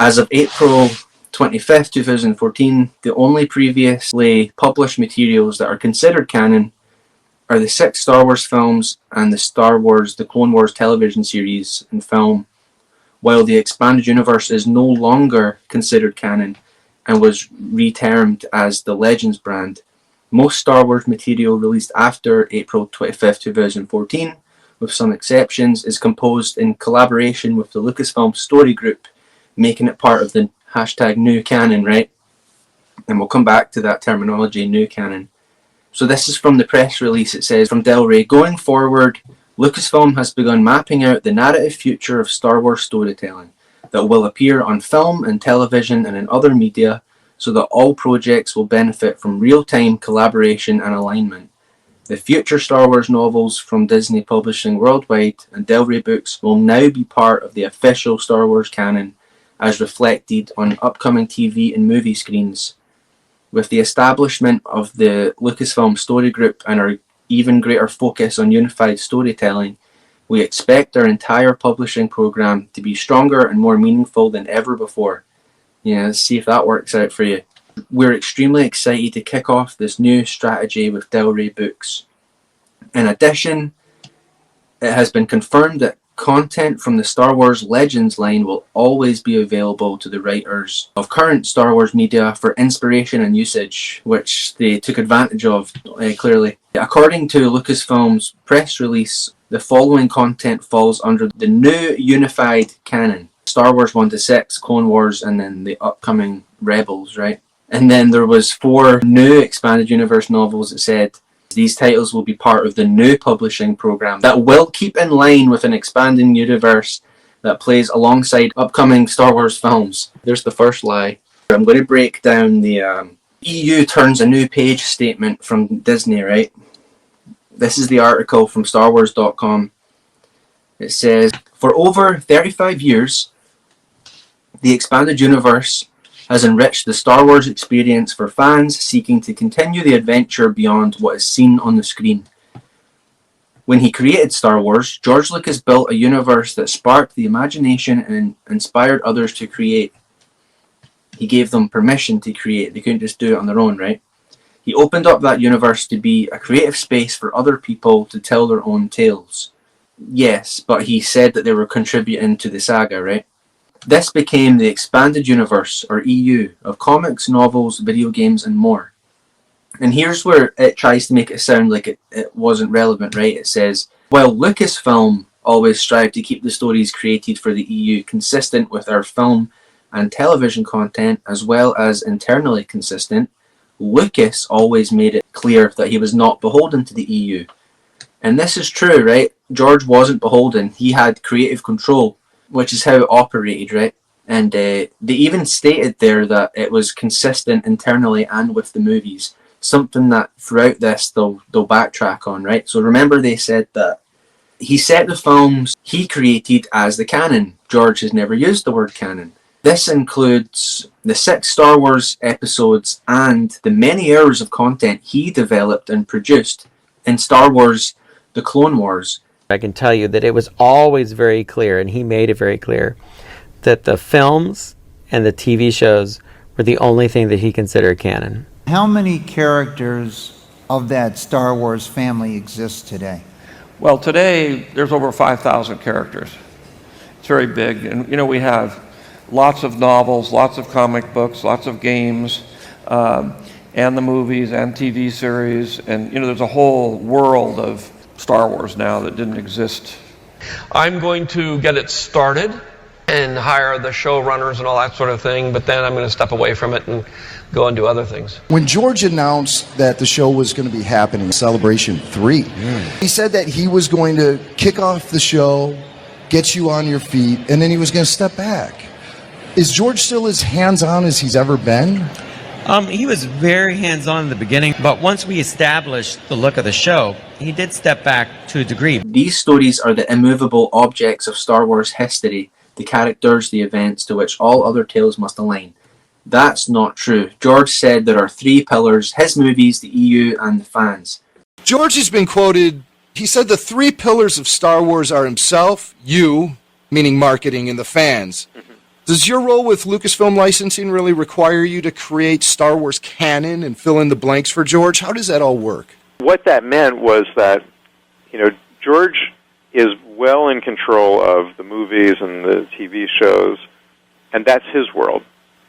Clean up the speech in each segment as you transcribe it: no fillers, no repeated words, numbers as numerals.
As of April 25th, 2014, the only previously published materials that are considered canon are the 6 Star Wars films and the Clone Wars television series and film, while the expanded universe is no longer considered canon and was retermed as the Legends brand. Most Star Wars material released after April 25th, 2014, with some exceptions, is composed in collaboration with the Lucasfilm Story Group, making it part of the hashtag new canon, right? And we'll come back to that terminology, new canon. So this is from the press release. It says, from Del Rey, going forward, Lucasfilm has begun mapping out the narrative future of Star Wars storytelling that will appear on film and television and in other media, so that all projects will benefit from real-time collaboration and alignment. The future Star Wars novels from Disney Publishing Worldwide and Del Rey Books will now be part of the official Star Wars canon, as reflected on upcoming TV and movie screens. With the establishment of the Lucasfilm Story Group and our even greater focus on unified storytelling, we expect our entire publishing program to be stronger and more meaningful than ever before. Yeah, let's see if that works out for you. We're extremely excited to kick off this new strategy with Del Rey Books. In addition, it has been confirmed that content from the Star Wars Legends line will always be available to the writers of current Star Wars media for inspiration and usage, which they took advantage of, clearly. According to Lucasfilm's press release, the following content falls under the new unified canon: Star Wars 1-6, Clone Wars, and then the upcoming Rebels, right? And then there was 4 new expanded universe novels that said these titles will be part of the new publishing program that will keep in line with an expanding universe that plays alongside upcoming Star Wars films. There's the first lie. I'm going to break down the EU turns a new page statement from Disney, right? This is the article from StarWars.com. It says, for over 35 years, the expanded universe has enriched the Star Wars experience for fans seeking to continue the adventure beyond what is seen on the screen. When he created Star Wars, George Lucas built a universe that sparked the imagination and inspired others to create. He gave them permission to create. They couldn't just do it on their own, right? He opened up that universe to be a creative space for other people to tell their own tales. Yes, but he said that they were contributing to the saga, right? This became the expanded universe, or EU, of comics, novels, video games, and more. And here's where it tries to make it sound like it wasn't relevant, right? It says, while Lucasfilm always strived to keep the stories created for the EU consistent with our film and television content, as well as internally consistent, Lucas always made it clear that he was not beholden to the EU. And this is true, right? George wasn't beholden. He had creative control, which is how it operated, right? And they even stated there that it was consistent internally and with the movies, something that throughout this they'll backtrack on, right? So remember, they said that he set the films he created as the canon. George has never used the word canon. This includes the 6 Star Wars episodes and the many hours of content he developed and produced in Star Wars: The Clone Wars. I can tell you that it was always very clear, and he made it very clear, that the films and the TV shows were the only thing that he considered canon. How many characters of that Star Wars family exist today? Well, today there's over 5,000 characters. It's very big, and we have lots of novels, lots of comic books, lots of games, and the movies and TV series, and there's a whole world of Star Wars now that didn't exist. I'm going to get it started and hire the showrunners and all that sort of thing, but then I'm going to step away from it and go and do other things. When George announced that the show was going to be happening, Celebration 3, he said that he was going to kick off the show, get you on your feet, and then he was going to step back. Is George still as hands-on as he's ever been? He was very hands-on in the beginning, but once we established the look of the show, he did step back to a degree. These stories are the immovable objects of Star Wars history, the characters, the events to which all other tales must align. That's not true. George said there are 3 pillars: his movies, the EU, and the fans. George has been quoted, he said the 3 pillars of Star Wars are himself, you, meaning marketing, and the fans. Does your role with Lucasfilm licensing really require you to create Star Wars canon and fill in the blanks for George? How does that all work? What that meant was that, George is well in control of the movies and the TV shows, and that's his world.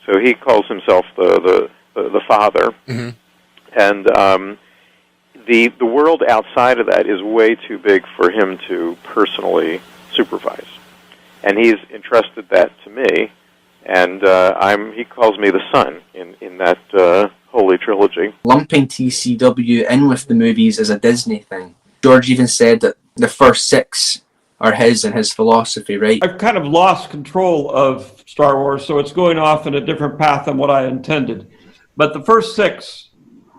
So he calls himself the father. Mm-hmm. And the world outside of that is way too big for him to personally supervise. And he's entrusted that to me, and he calls me the son in that holy trilogy. Lumping TCW in with the movies is a Disney thing. George even said that the first 6 are his and his philosophy, right? I've kind of lost control of Star Wars, so it's going off in a different path than what I intended. But the first 6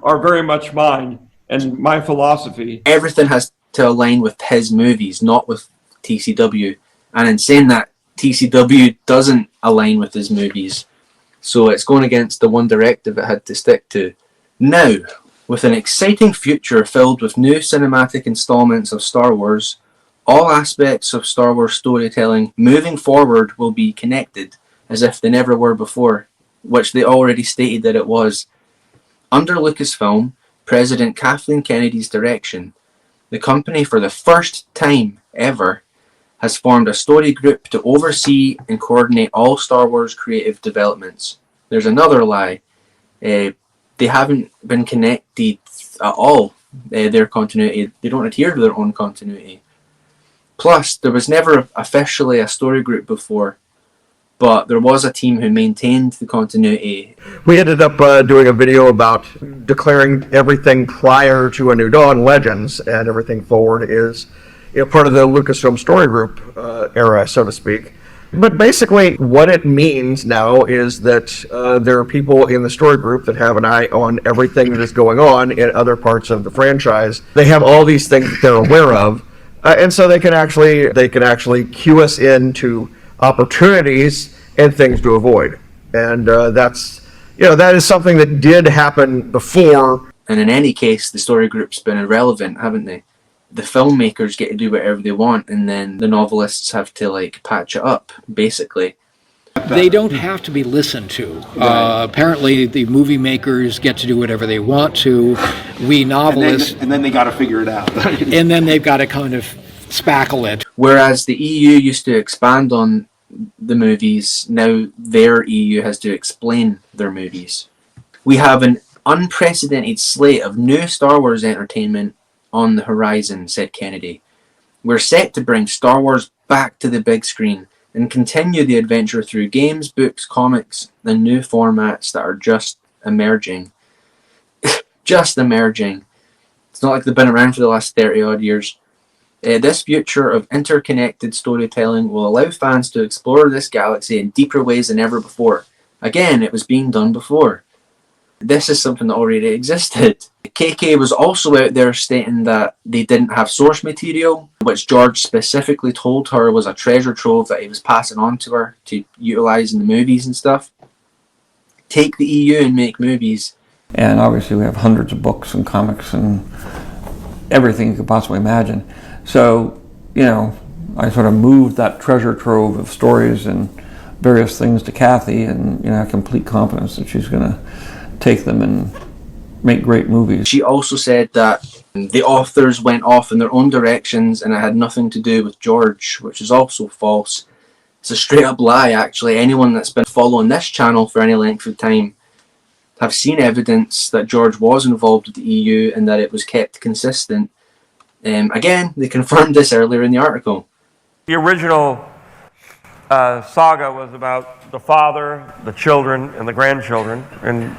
are very much mine and my philosophy. Everything has to align with his movies, not with TCW. And in saying that, TCW doesn't align with his movies. So it's going against the one directive it had to stick to. Now, with an exciting future filled with new cinematic installments of Star Wars, all aspects of Star Wars storytelling moving forward will be connected as if they never were before, which they already stated that it was. Under Lucasfilm, President Kathleen Kennedy's direction, the company for the first time ever has formed a story group to oversee and coordinate all Star Wars creative developments. There's another lie. They haven't been connected at all, their continuity. They don't adhere to their own continuity. Plus, there was never officially a story group before, but there was a team who maintained the continuity. We ended up doing a video about declaring everything prior to A New Dawn Legends, and everything forward is part of the Lucasfilm Story Group era, so to speak. But basically, what it means now is that there are people in the story group that have an eye on everything that is going on in other parts of the franchise. They have all these things that they're aware of, and so they can actually cue us into opportunities and things to avoid. And that is something that did happen before. And in any case, the story group's been irrelevant, haven't they? The filmmakers get to do whatever they want, and then the novelists have to patch it up, basically. They don't have to be listened to. Apparently, the movie makers get to do whatever they want to. We novelists, and then they got to figure it out. and then they've got to kind of spackle it. Whereas the EU used to expand on the movies, now their EU has to explain their movies. We have an unprecedented slate of new Star Wars entertainment on the horizon, said Kennedy. We're set to bring Star Wars back to the big screen and continue the adventure through games, books, comics, and new formats that are just emerging. Just emerging. It's not like they've been around for the last 30 odd years. This future of interconnected storytelling will allow fans to explore this galaxy in deeper ways than ever before. Again, it was being done before. This is something that already existed. KK was also out there stating that they didn't have source material, which George specifically told her was a treasure trove that he was passing on to her to utilise in the movies and stuff. Take the EU and make movies. And obviously we have hundreds of books and comics and everything you could possibly imagine. So, I sort of moved that treasure trove of stories and various things to Kathy, and I have complete confidence that she's going to take them and make great movies. She also said that the authors went off in their own directions and it had nothing to do with George, which is also false. It's a straight up lie, actually. Anyone that's been following this channel for any length of time have seen evidence that George was involved with the EU and that it was kept consistent. Again, they confirmed this earlier in the article. The original saga was about the father, the children, and the grandchildren. And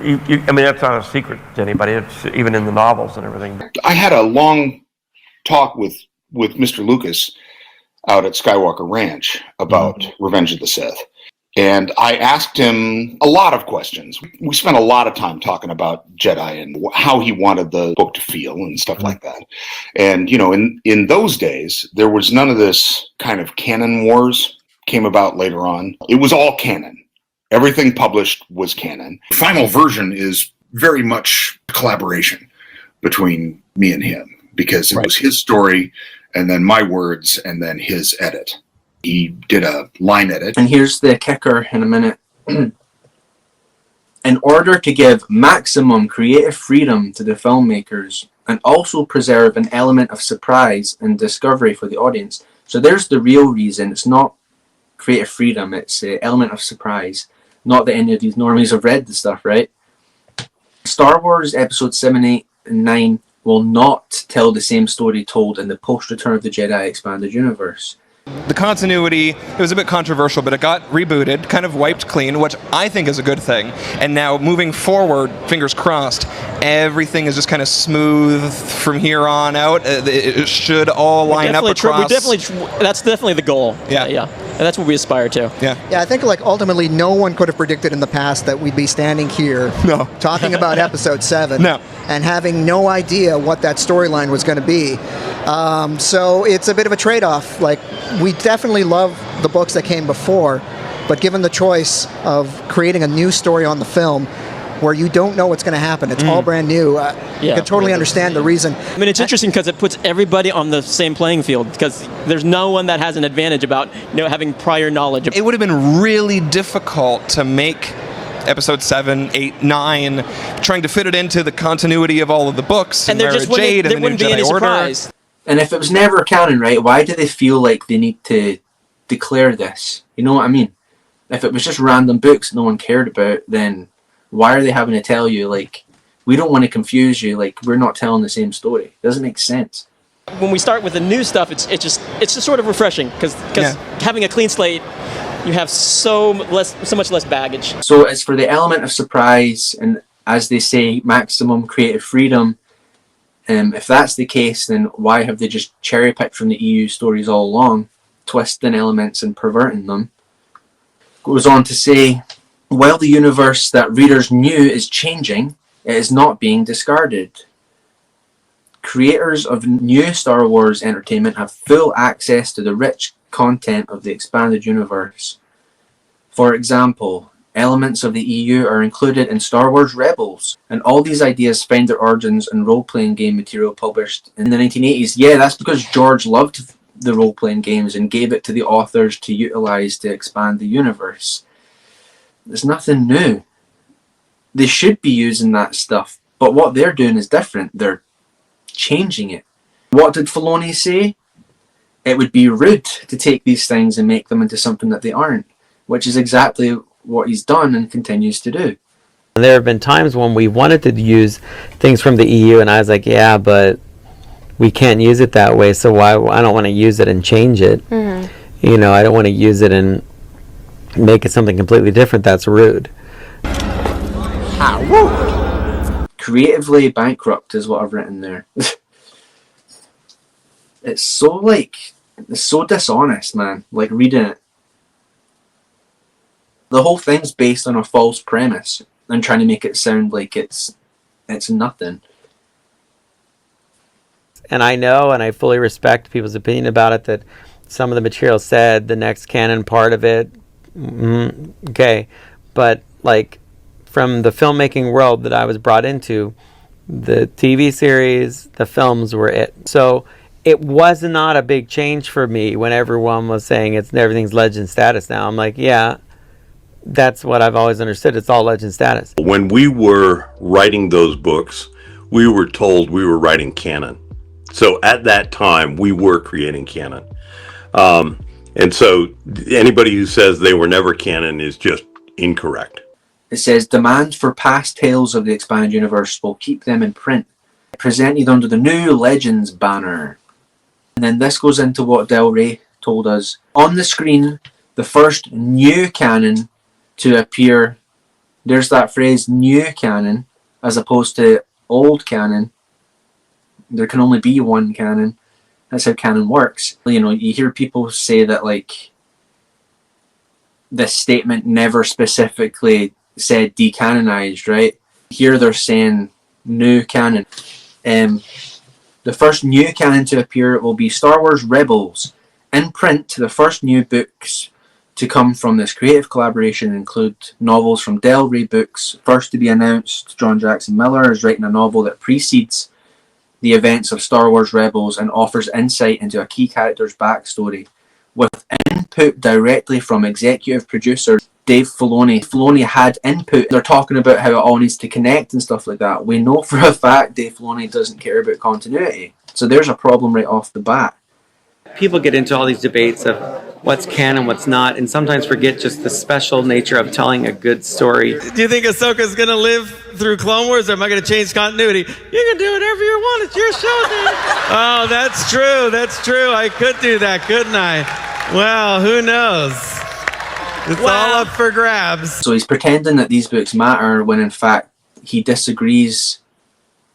that's not a secret to anybody. It's even in the novels and everything. I had a long talk with Mr. Lucas out at Skywalker Ranch about Revenge of the Sith. And I asked him a lot of questions. We spent a lot of time talking about Jedi and how he wanted the book to feel and stuff like that. And, in those days, there was none of this kind of canon wars came about later on. It was all canon. Everything published was canon. The final version is very much a collaboration between me and him because it was his story and then my words and then his edit. He did a line edit. And here's the kicker in a minute. In order to give maximum creative freedom to the filmmakers and also preserve an element of surprise and discovery for the audience. So there's the real reason. It's not creative freedom, it's an element of surprise. Not that any of these normies have read the stuff, right? Star Wars Episode 7, 8, and 9 will not tell the same story told in the post-Return of the Jedi expanded universe. The continuity, it was a bit controversial, but it got rebooted, kind of wiped clean, which I think is a good thing. And now moving forward, fingers crossed, everything is just kind of smooth from here on out. It should all line up across. That's definitely the goal. Yeah. Yeah. And that's what we aspire to. Yeah. Yeah, I think like ultimately no one could have predicted in the past that we'd be standing here talking about Episode 7 and having no idea what that storyline was going to be. So it's a bit of a trade-off. Like, we definitely love the books that came before, but given the choice of creating a new story on the film where you don't know what's going to happen, it's all brand new, I can totally understand the reason. I mean, it's interesting because it puts everybody on the same playing field, because there's no one that has an advantage about having prior knowledge. It would have been really difficult to make Episode 7, 8, 9, trying to fit it into the continuity of all of the books, and Mara Jade and the New Jedi Order. And if it was never canon, right, why do they feel like they need to declare this? You know what I mean? If it was just random books no one cared about, then why are they having to tell you, like, we don't want to confuse you, like, we're not telling the same story? It doesn't make sense. When we start with the new stuff, it's just sort of refreshing, because having a clean slate, you have so much less baggage. So it's for the element of surprise and, as they say, maximum creative freedom. If that's the case, then why have they just cherry-picked from the EU stories all along, twisting elements and perverting them? Goes on to say, while the universe that readers knew is changing, it is not being discarded. Creators of new Star Wars entertainment have full access to the rich content of the expanded universe. For example, elements of the EU are included in Star Wars Rebels, and all these ideas find their origins in role-playing game material published in the 1980s. Yeah, that's because George loved the role-playing games and gave it to the authors to utilize to expand the universe. There's nothing new. They should be using that stuff, but what they're doing is different. They're changing it. What did Filoni say? It would be rude to take these things and make them into something that they aren't, which is exactly what he's done and continues to do. There have been times when we wanted to use things from the EU, and I was like, yeah, but we can't use it that way, so I don't want to use it and change it. I don't want to use it and make it something completely different. That's rude. How rude! Creatively bankrupt is what I've written there. It's so dishonest, man, like reading it. The whole thing's based on a false premise and trying to make it sound like it's nothing. And I know, and I fully respect people's opinion about it, that some of the material said the next canon part of it, okay, but like from the filmmaking world that I was brought into, the TV series, the films were it. So it was not a big change for me when everyone was saying everything's legend status now. I'm like, yeah, that's what I've always understood. It's all legend status. When we were writing those books, we were told we were writing canon. So at that time, we were creating canon. And so anybody who says they were never canon is just incorrect. It says, demand for past tales of the expanded universe will keep them in print, presented under the new Legends banner. And then this goes into what Del Rey told us. On the screen, the first new canon to appear, there's that phrase, new canon, as opposed to old canon. There can only be one canon. That's how canon works. You hear people say that, like, this statement never specifically said decanonized, right? Here they're saying new canon. The first new canon to appear will be Star Wars Rebels. In print, the first new books to come from this creative collaboration include novels from Del Rey Books. First to be announced, John Jackson Miller is writing a novel that precedes the events of Star Wars Rebels and offers insight into a key character's backstory. Within input directly from executive producer Dave Filoni. Filoni had input. They're talking about how it all needs to connect and stuff like that. We know for a fact Dave Filoni doesn't care about continuity. So there's a problem right off the bat. People get into all these debates of what's canon, what's not, and sometimes forget just the special nature of telling a good story. Do you think Ahsoka's going to live through Clone Wars, or am I going to change continuity? You can do whatever you want. It's your show, dude. Oh, that's true. That's true. I could do that, couldn't I? Well, who knows? It's all up for grabs. So he's pretending that these books matter when in fact he disagrees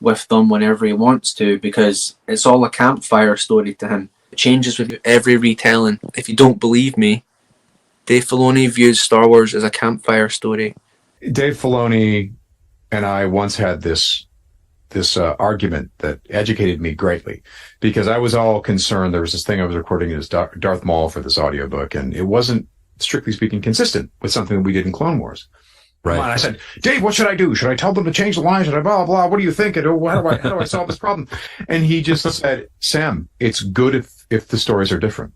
with them whenever he wants to, because it's all a campfire story to him. It changes with every retelling. If you don't believe me, Dave Filoni views Star Wars as a campfire story. Dave Filoni and I once had this argument that educated me greatly, because I was all concerned. There was this thing I was recording as Darth Maul for this audiobook, and it wasn't, strictly speaking, consistent with something that we did in Clone Wars. Right. And I said, Dave, what should I do? Should I tell them to change the line? Should I blah, blah? What do you think? And how do I solve this problem? And he just said, Sam, it's good if the stories are different.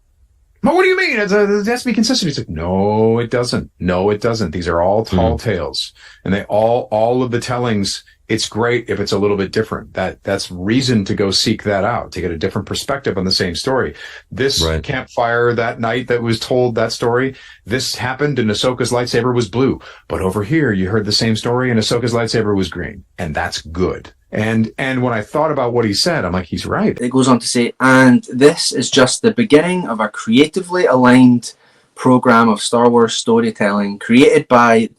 Well, what do you mean? It has to be consistent. He's like, no, it doesn't. No, it doesn't. These are all tall tales. And they all of the tellings, it's great if it's a little bit different. That's reason to go seek that out, to get a different perspective on the same story. This campfire that night that was told that story, this happened and Ahsoka's lightsaber was blue. But over here, you heard the same story and Ahsoka's lightsaber was green. And that's good. And when I thought about what he said, I'm like, he's right. It goes on to say, and this is just the beginning of a creatively aligned program of Star Wars storytelling created by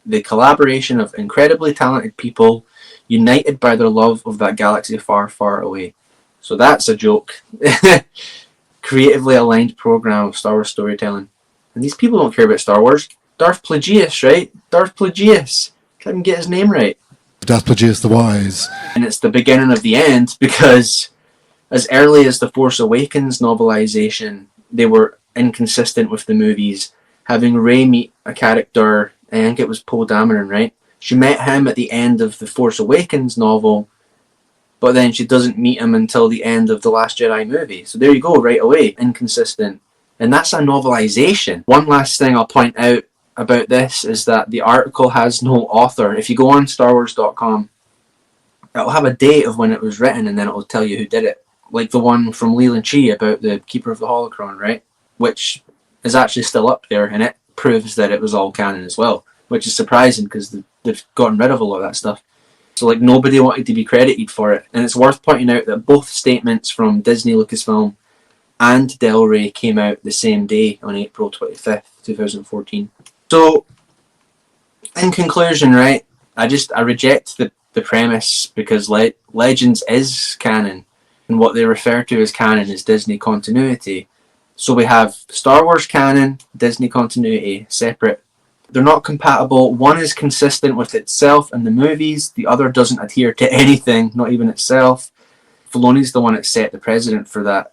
the collaboration of incredibly talented people united by their love of that galaxy far, far away. So that's a joke. Creatively aligned program of Star Wars storytelling. And these people don't care about Star Wars. Darth Plagueis, right? Darth Plagueis. Can't even get his name right. Darth Plagueis the Wise. And it's the beginning of the end, because as early as the Force Awakens novelization, they were inconsistent with the movies. Having Rey meet a character, I think it was Poe Dameron, right? She met him at the end of the Force Awakens novel, but then she doesn't meet him until the end of the Last Jedi movie. So there you go, right away, inconsistent. And that's a novelization. One last thing I'll point out about this is that the article has no author. If you go on StarWars.com, it'll have a date of when it was written, and then it'll tell you who did it. Like the one from Leland Chee about the Keeper of the Holocron, right? Which is actually still up there, and it proves that it was all canon as well, which is surprising because they've gotten rid of a lot of that stuff. So like nobody wanted to be credited for it. And it's worth pointing out that both statements from Disney, Lucasfilm and Del Rey came out the same day on April 25th, 2014. So in conclusion, right, I reject the premise, because Legends is canon, and what they refer to as canon is Disney continuity. So we have Star Wars canon, Disney continuity, separate. They're not compatible. One is consistent with itself and the movies. The other doesn't adhere to anything, not even itself. Filoni's the one that set the precedent for that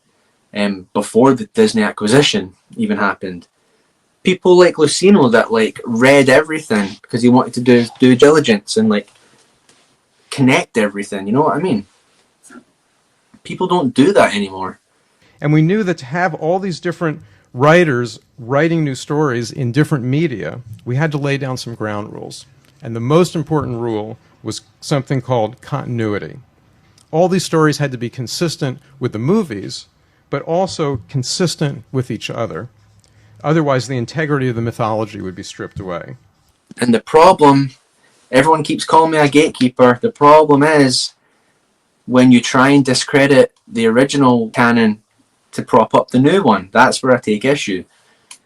before the Disney acquisition even happened. People like Lucino that like read everything because he wanted to do due diligence and like connect everything. You know what I mean? People don't do that anymore. And we knew that to have all these different writers writing new stories in different media, we had to lay down some ground rules. And the most important rule was something called continuity. All these stories had to be consistent with the movies, but also consistent with each other. Otherwise, the integrity of the mythology would be stripped away. And the problem, everyone keeps calling me a gatekeeper, the problem is when you try and discredit the original canon to prop up the new one, that's where I take issue.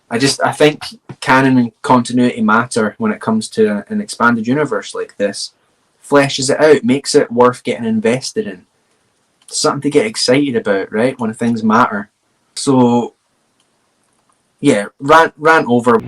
I think canon and continuity matter when it comes to an expanded universe like this. Fleshes it out, makes it worth getting invested in. Something to get excited about, right? When things matter. So, yeah, rant over.